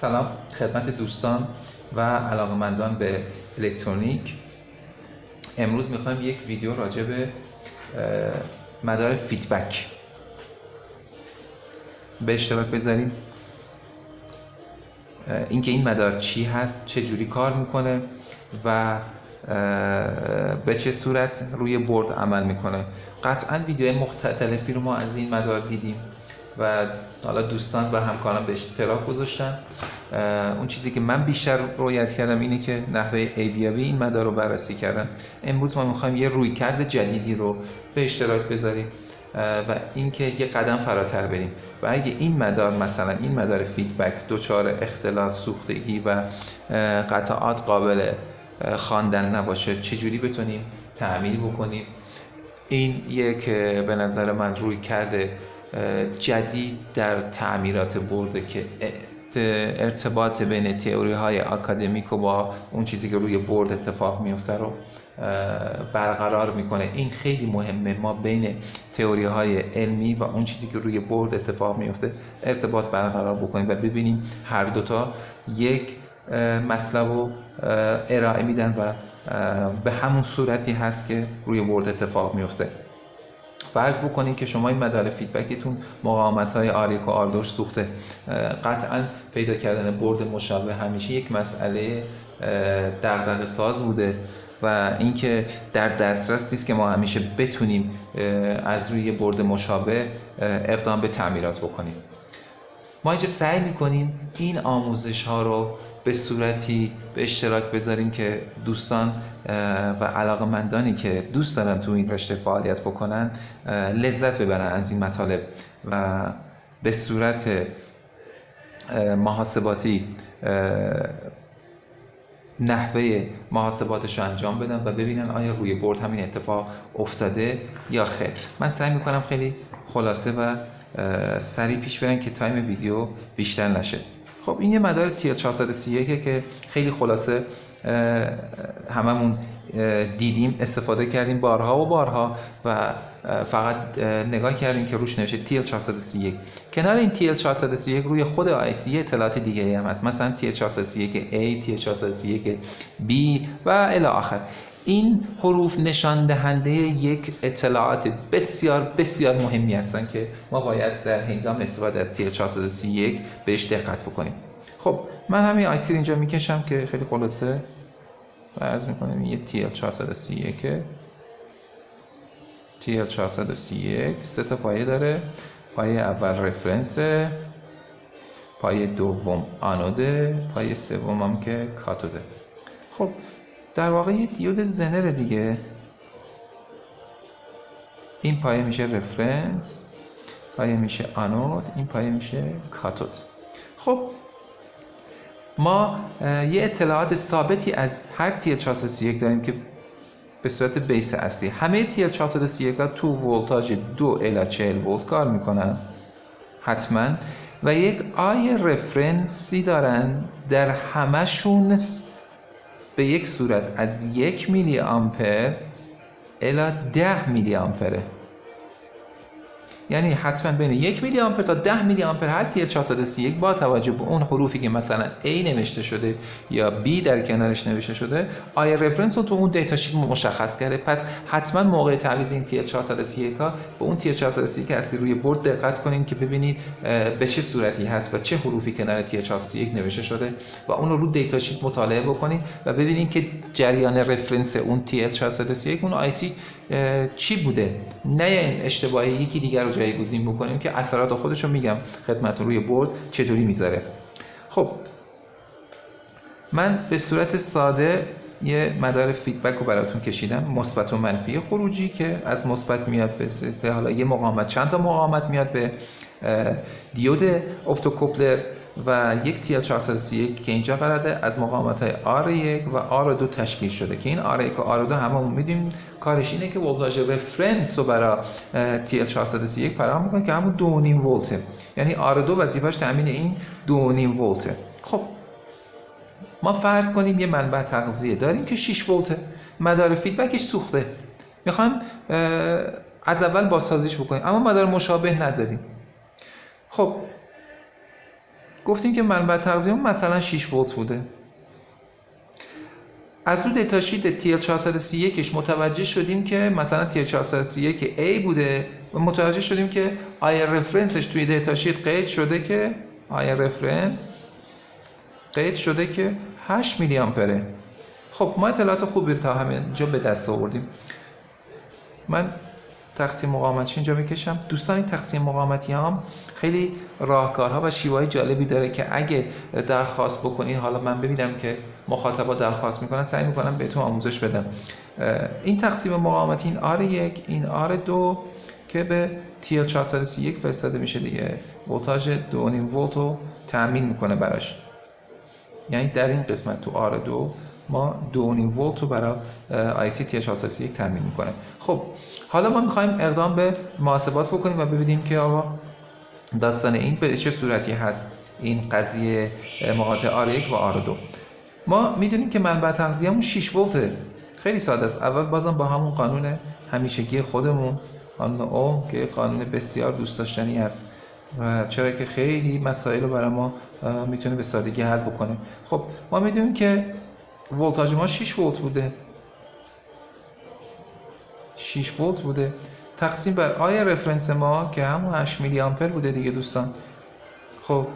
سلام خدمت دوستان و علاقه‌مندان به الکترونیک. امروز میخوایم یک ویدیو راجع به مدار فیدبک به اشتراک بذاریم. اینکه این مدار چی هست، چه جوری کار میکنه و به چه صورت روی بورد عمل میکنه. قطعا ویدیوهای مختلفی رو ما از این مدار دیدیم و حالا دوستان و همکاران به اشتراک گذاشتن. اون چیزی که من بیشتر رویت کردم اینه که نحوه ایبیابی این مدار رو بررسی کردن. امروز ما میخوایم یه رویکرد جدیدی رو به اشتراک بذاریم و اینکه یه قدم فراتر بریم و اگه این مدار مثلا این مدار فیدبک دچار اختلال، سوختگی و قطعات قابل خواندن نباشه چجوری بتونیم تعمیر بکنیم. این یک به نظر من رویکرد جدید در تعمیرات برده که ارتباط بین تئوری های آکادمیک و با اون چیزی که روی برد اتفاق میفته رو برقرار میکنه. این خیلی مهمه، ما بین تئوری های علمی و اون چیزی که روی برد اتفاق میفته ارتباط برقرار بکنیم و ببینیم هر دوتا یک مطلب رو ارائه میدن و به همون صورتی هست که روی برد اتفاق میفته. فرض بکنید که شما این مدار فیدبکتون مقاومت‌های R1 و R2 سوخته. قطعاً پیدا کردن برد مشابه همیشه یک مسئله دغدغه ساز بوده و اینکه در دسترس نیست که ما همیشه بتونیم از روی برد مشابه اقدام به تعمیرات بکنیم. ما اینجا سعی میکنیم این آموزش ها رو به صورتی به اشتراک بذاریم که دوستان و علاقه‌مندانی که دوست دارن تو این رشته فعالیت بکنن لذت ببرن از این مطالب و به صورت محاسباتی نحوه محاسباتش رو انجام بدن و ببینن آیا روی برد همین اتفاق افتاده یا خیر. من سعی میکنم خیلی خلاصه و سریع پیش برن که تایم ویدیو بیشتر نشه. خب این یه مدار TL431 که خیلی خلاصه هممون دیدیم، استفاده کردیم بارها و بارها و فقط نگاه کردیم که روش نوشته TL431. کنار این TL431 روی خود IC اطلاعات دیگه هم هست، مثلا TL431A، TL431B و الی آخر. این حروف نشان دهنده یک اطلاعات بسیار بسیار مهمی هستن که ما باید در هنگام استفاده از TL431 بهش دقت بکنیم. خب من همین آیسی رو اینجا میکشم که خیلی خلاصه عرض میکنم. یه TL431 سه تا پایه داره. پایه اول رفرنس، پایه دوم آنوده، پایه سوم هم که کاتوده. خب در واقع یه دیود زنر دیگه. این پایه میشه رفرنس، پایه میشه آنود، این پایه میشه کاتود. خب ما یه اطلاعات ثابتی از هر TL431 داریم که به صورت بیس اصلی. همه TL431 ها تو ولتاژ 2 الی 40 ولت کار میکنن حتما و یک آی رفرنسی دارن در همشون به یک صورت از 1 میلی آمپر الی 10 میلی آمپره. یعنی حتما بین 1 میلی آمپر تا 10 میلی آمپر هر TL431 با توجه به اون حروفی که مثلا A نوشته شده یا B در کنارش نوشته شده آی رفرنس رو تو اون دیتا شیت مشخص کرده. پس حتما موقع تعویض این TL431 ها به اون TL431 اصلی روی برد دقت کنین که ببینید به چه صورتی هست و چه حروفی کنار TL431 نوشته شده و اون رو دیتا شیت مطالعه بکنید و ببینید که جریان رفرنس اون TL431 اون آی سی چی بوده. نه این اشتباهی یکی دیگر رو جایگزین بکنیم که اثرات خودش رو میگم خدمتتون روی برد چطوری میذاره. خب من به صورت ساده یه مدار فیدبک رو براتون کشیدم، مثبت و منفی خروجی که از مثبت میاد به حالا یه مقاومت، چند تا مقاومت میاد به دیود افتوکوپلر و یک TL431 که اینجا قراره از مقاومت‌های R1 و R2 تشکیل شده که این R1 و R2 هممون میدونیم کارش اینه که ولتاژ رفرنس رو برای TL431 فراهم میکنه که همون 2.5 ولته. یعنی R2 وظیفه‌اش تامین این 2.5 ولته. خب ما فرض کنیم یه منبع تغذیه داریم که 6 ولته، مدار فیدبکش سوخته، میخوایم از اول بازسازیش بکنیم اما مدار مشابه نداریم. خب گفتیم که منبع تغذیه مثلا 6 ولت بوده. از رو دیتاشیت TL431ش متوجه شدیم که مثلا TL431 A بوده و متوجه شدیم که آی رفرنسش توی دیتاشیت قید شده که قید شده که 8 میلی آمپره. خب ما اطلاعات خوبی تا همینجا به دست آوردیم. من تقسیم مقاومتش اینجا بکشم. دوستان این تقسیم مقاومتی هم خیلی راهکارها و شیوه‌های جالبی داره که اگه درخواست بکنین، حالا من ببینم که مخاطبا درخواست میکنن، سعی میکنم بهتون آموزش بدم. این تقسیم مقاومتی، این R1 این R2 که به TL431 فرستاده میشه دیگه، ولتاژ 2.5 ولت رو تامین میکنه براش. یعنی در این قسمت تو R2 ما 2.5 ولت رو برای IC TL431 تامین میکنه. خب حالا ما میخوایم اقدام به محاسبات بکنیم و ببینیم که آقا داستان این به چه صورتی هست، این قضیه مقاطع R1 و R2. ما میدونیم که منبع تغذیه‌مون 6 ولته. خیلی ساده است. اول بازم با همون قانون همیشگی خودمون، قانون اوم که قانون بسیار دوست داشتنی است و چرا که خیلی مسائل رو برای ما میتونه به سادگی حل بکنه. خب ما میدونیم که ولتاژ ما 6 ولت بوده. 6 ولت بوده تقسیم بر آی رفرنس ما که همون 8 میلی آمپر بوده دیگه دوستان. خب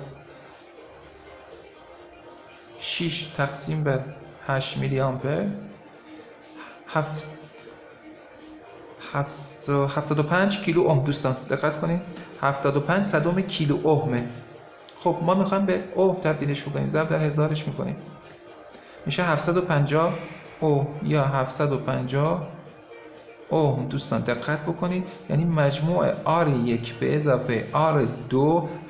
6 تقسیم بر 8 میلی آمپر 75 کیلو اوم. دوستان دقت کنید، 75 صدم کیلو اومه. خب ما میخوایم به اوم تبدیلش بکنیم، ضرب در هزارش میکنیم، میشه 750 اوم یا 750 اوم. دوستان دقت بکنید، یعنی مجموع R1 به اضافه R2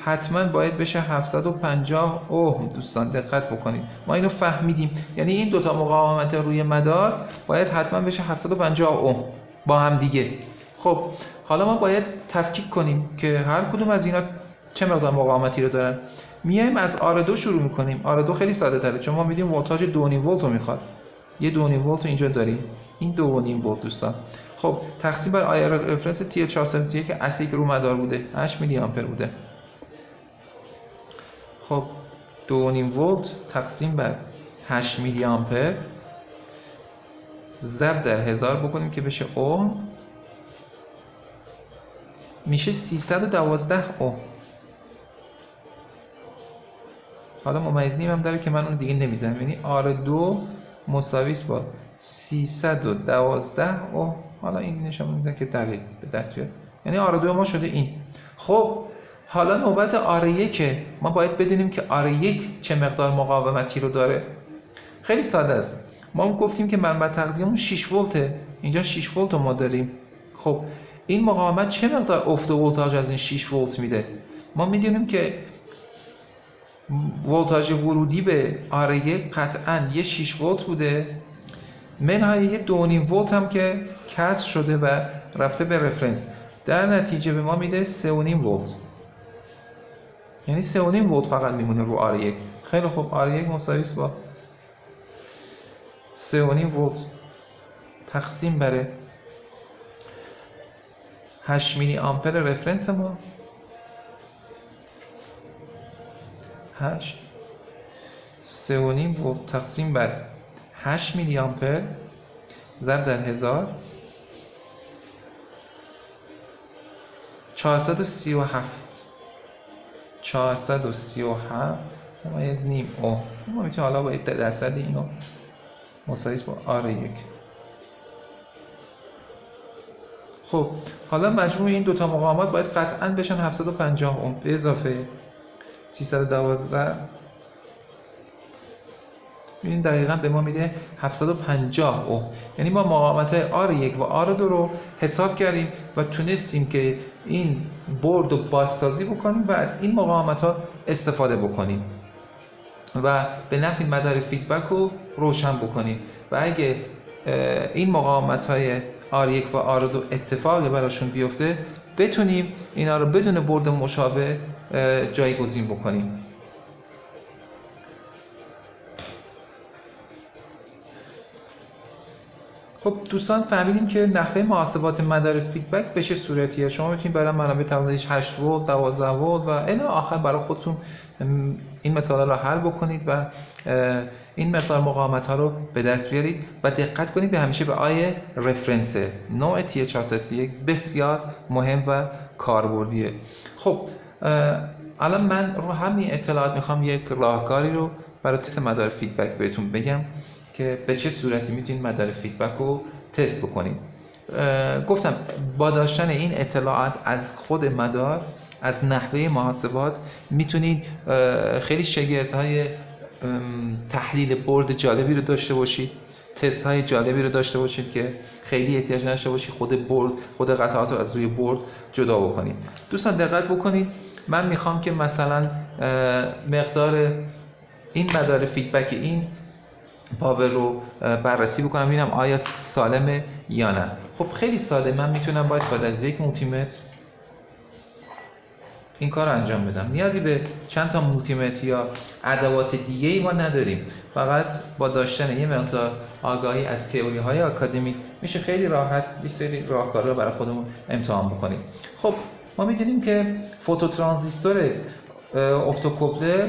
حتما باید بشه 750 اوم. دوستان دقت بکنید، ما اینو فهمیدیم، یعنی این دوتا مقاومت روی مدار باید حتما بشه 750 اوم با هم دیگه. خب حالا ما باید تفکیک کنیم که هر کدوم از اینا چه مقدار مقاومتی رو دارن. میایم از R2 شروع میکنیم. R2 خیلی ساده تره چون ما میدیم ولتاژ 2.5 ولت رو میخواد. یه 2.5 ولت رو اینجا داریم، این 2.5 ولت دوستان. خب تقسیم بر آی رفرنس TL431 که اصلی که رو مدار بوده 8 میلی آمپر بوده. خب 2.5 ولت تقسیم بر 8 میلی آمپر ضرب در 1000 بکنیم که بشه اوم، میشه 312 اوم. حالا ممیز نیم هم داره که من اون دیگه نمیزنم، یعنی R2 مساوی است با 312 اوم. حالا این نشون میده که دقیق به دست بیاد، یعنی R2 ما شده این. خب حالا نوبت R1 ما باید بدونیم که R1 چه مقدار مقاومتی رو داره. خیلی ساده است. ما گفتیم که منبع تغذیه‌مون 6 ولته، اینجا 6 ولت رو ما داریم. خب این مقاومت چه مقدار افت ولتاژ از این 6 ولت میده؟ ما میدونیم که ولتاژ ورودی به R1 قطعاً یه 6 ولت بوده، منهای یه 2.5 ولت هم که کسر شده و رفته به رفرنس، در نتیجه به ما میده 3.5 ولت. یعنی 3.5 ولت فقط میمونه رو R1. خیلی خوب، R1 مساوی است با 3.5 ولت تقسیم بر 8 میلی آمپر رفرنس ما. 8 3.5 ولت تقسیم بر 8 میلی آمپر ضرب در 1000 437 ممیز نیم اوم. ما میتونیم حالا با درصد اینو مساوی با R1. خب حالا مجموع این دوتا مقاومات باید قطعاً بشن 750 اوم به اضافه 312. ببین دقیقاً به ما میده 750 اوم. یعنی ما مقاومت R1 و R2 رو حساب کردیم و تونستیم که این برد رو بازسازی بکنیم و از این مقاومت ها استفاده بکنیم و به نفع مدار فیدبک رو روشن بکنیم و اگه این مقاومت های R1 و R2 اتفاقی براشون بیفته بتونیم اینا رو بدون برد مشابه جایگزین بکنیم. خب دوستان فهمیدیم که نحوه محاسبات مدار فیدبک به چه صورتیه. شما میتونید برای منابع تواناییش 8 ولت، 12 ولت و الی آخر برای خودتون این مثال رو حل بکنید و این مقدار مقاومت ها رو به دست بیارید و دقت کنید به همیشه به آیه رفرنس نوع TH431 بسیار مهم و کاربردیه. خب الان من رو همین اطلاعات میخوام یک راهکاری رو برای تست مدار فیدبک بهتون بگم که به چه صورتی میتونید مدار فیدبک رو تست بکنید. گفتم با داشتن این اطلاعات از خود مدار، از نحوه محاسبات، میتونید خیلی شگردهای تحلیل برد جالبی رو داشته باشید، تست های جالبی رو داشته باشید که خیلی احتیاج نشده باشید خود قطعات رو از روی برد جدا بکنید. دوستان دقت بکنید، من میخوام که مثلا مقدار این مدار فیدبک این پاور رو بررسی بکنم ببینم آیا سالمه یا نه. خب خیلی ساده، من میتونم با استفاده از یک مولتیمتر این کار رو انجام بدم. نیازی به چند تا مولتیمتر یا ادوات دیگه ای ما نداریم، فقط با داشتن یه مقدار آگاهی از تئوری های آکادمیک میشه خیلی راحت یه سری راهکارها رو برای خودمون امتحان بکنیم. خب ما میدونیم که فوتوترانزیستور اپتوکوپلر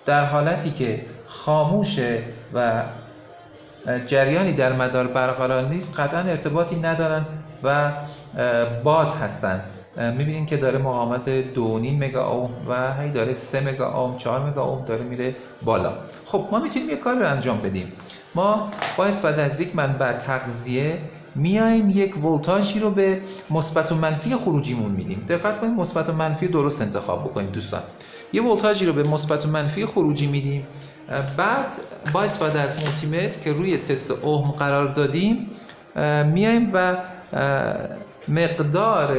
در حالتی که خاموشه و جریانی در مدار برقرار نیست قطعا ارتباطی ندارن و باز هستن. میبینیم که داره مقاومت 2.5 مگا اوم و هی داره 3 مگا اوم 4 مگا اوم داره میره بالا. خب ما میتونیم یه کار رو انجام بدیم. ما با استفاده از یک منبع تغذیه میایم یک ولتاژی رو به مثبت و منفی خروجیمون میدیم. دقت کنید مثبت و منفی درست انتخاب بکنید دوستان. یه ولتاژی رو به مثبت و منفی خروجی میدیم، بعد با استفاده از مولتیمتر که روی تست اوهم قرار دادیم میایم و مقدار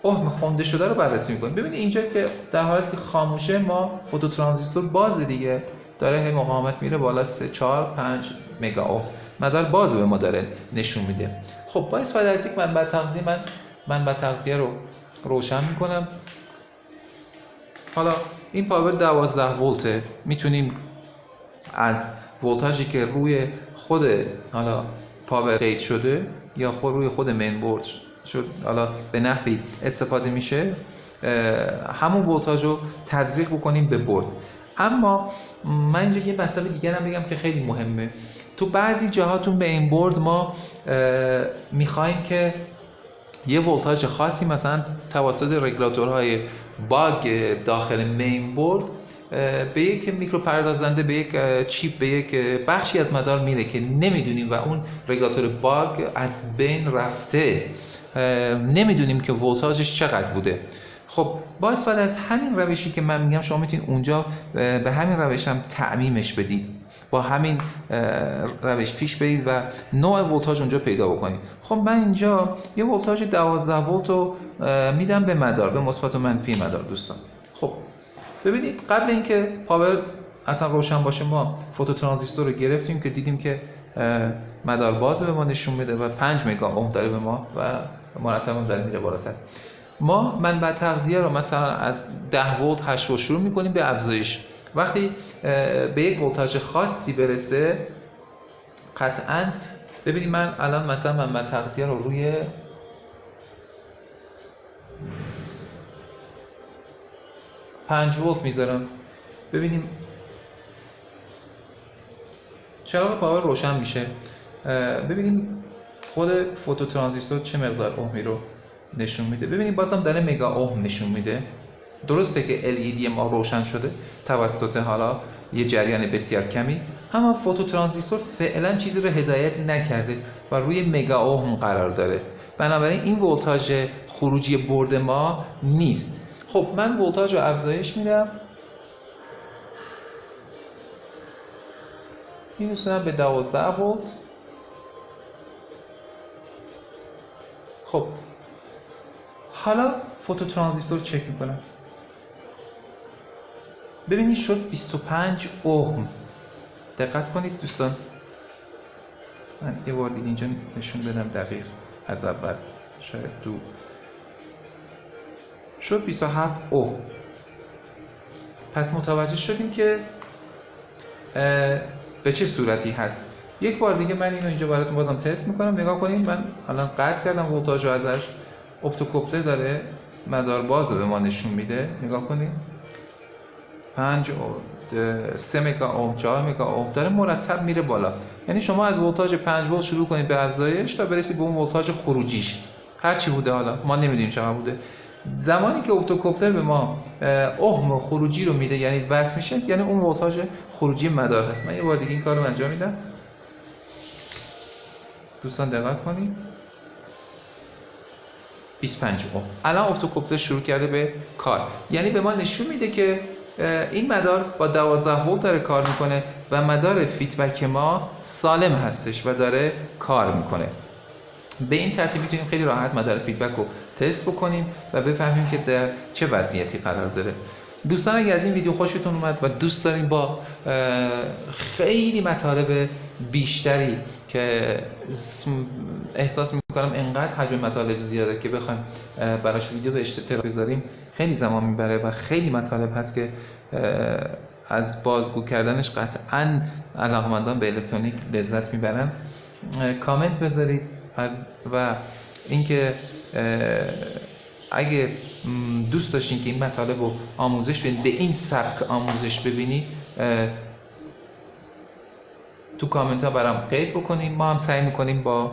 اوهم خونده شده رو بررسی میکنیم. ببینید اینجا که در حالتی که خاموشه ما فوتوترانزیستور باز دیگه داره هی مقاومت میره بالا 3 4 5 مگا اوم مدار باز به ما داره نشون میده. خب با استفاده از یک منبع تغذیه من منبع تغذیه رو روشن میکنم. حالا این پاور 12 ولته، میتونیم از ولتاژی که روی خود حالا پاور قید شده یا روی خود مین بورد شد حالا به نحوی استفاده میشه همون ولتاژ رو تزریق بکنیم به برد. اما من اینجا یه مطلب دیگه هم بگم که خیلی مهمه. تو بعضی جاهاتون به این برد ما میخوایم که یه ولتاژ خاصی مثلا توسط رگولاتورهای باگ داخل مین بورد به یک میکروپردازنده، به یک چیپ، به یک بخشی از مدار میره که نمیدونیم و اون رگولاتور باگ از بین رفته، نمیدونیم که ولتاژش چقدر بوده. خب با استفاده از همین روشی که من میگم شما میتونید اونجا به همین روش هم تعمیمش بدید، با همین روش پیش برید و نوع ولتاژ اونجا پیدا بکنید. خب من اینجا یه ولتاژ 12 ولت رو میدم به مدار، به مثبت و منفی مدار دوستان. خب ببینید قبل اینکه پاور اصلا روشن باشه ما فوتوترانزیستور رو گرفتیم که دیدیم که مدار باز به ما نشون میده و 5 مگا اوم داره به ما و مرتبا داره میره بالاتر. ما منبع تغذیه رو مثلا از 10 ولت 8 ولت شروع میکنیم به افزایش. وقتی به یک ولتاژ خاصی برسه قطعاً ببینید من الان مثلا منبع تغذیه رو روی 5 ولت میذارم. ببینیم چراغ پاور روشن میشه. ببینیم خود فوتوترانزیستور چه مقدار اومی رو نشون میده. ببینید بازم داره مگا اوم نشون میده. درسته که LED ما روشن شده توسط حالا یه جریان بسیار کمی، اما فوتوترانزیستور فعلا چیزی رو هدایت نکرده و روی مگا اوم قرار داره. بنابراین این ولتاژ خروجی برد ما نیست. خب من ولتاژ رو افزایش میدم، میرسونم به 12 ولت. خب حالا فوتوترانزیستور چک میکنم. ببینید شد 25 اوم. دقت کنید دوستان، من یه بار دیگه اینجا نشون بدم دقیق از اول، شاید دو شد 27 اوم. پس متوجه شدیم که به چه صورتی هست. یک بار دیگه من اینو اینجا براتون بازم تست میکنم. نگاه کنید من الان قطع کردم ولتاژ رو ازش. اپتوکوپلر داره مدار باز رو به ما نشون میده. نگاه کنید 3 مگا اوم 4 مگا اوم داره مرتب میره بالا. یعنی شما از ولتاژ 5 ولت شروع کنید به افزایش تا برسید به اون ولتاژ خروجیش، هر چی بوده حالا ما نمیدونیم چقدر بوده. زمانی که اپتوکوپتر به ما اوم خروجی رو میده یعنی وصل میشه، یعنی اون ولتاژ خروجی مدار هست. من یه بار دیگه این کارو انجام میدم، دوستان دقت کنید. 25 اوم الان اپتوکوپتر شروع کرده به کار، یعنی به ما نشون میده که این مدار با 12 ولت داره کار میکنه و مدار فیدبک ما سالم هستش و داره کار میکنه. به این ترتیب میتونیم خیلی راحت مدار فیدبک رو تست بکنیم و بفهمیم که در چه وضعیتی قرار داره. دوستان اگه از این ویدیو خوشتون اومد و دوست دارین با خیلی مطالب بیشتری که احساس میکنم انقدر حجم مطالب زیاده که بخوایم براش ویدیو به اشتراک بذاریم خیلی زمان میبره و خیلی مطالب هست که از بازگو کردنش قطعاً علاقمندان به الکترونیک لذت میبرن. کامنت بذارید و اینکه اگه دوست داشتین که این مطالب رو آموزش ببینید، به این سبک آموزش ببینید، تو کامنت ها برام قید بکنید. ما هم سعی میکنیم با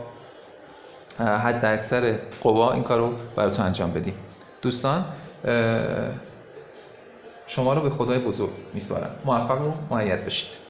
حد اکثر قوا این کار رو براتون انجام بدیم. دوستان شما رو به خدای بزرگ میسپارم. موفق و مؤید باشید.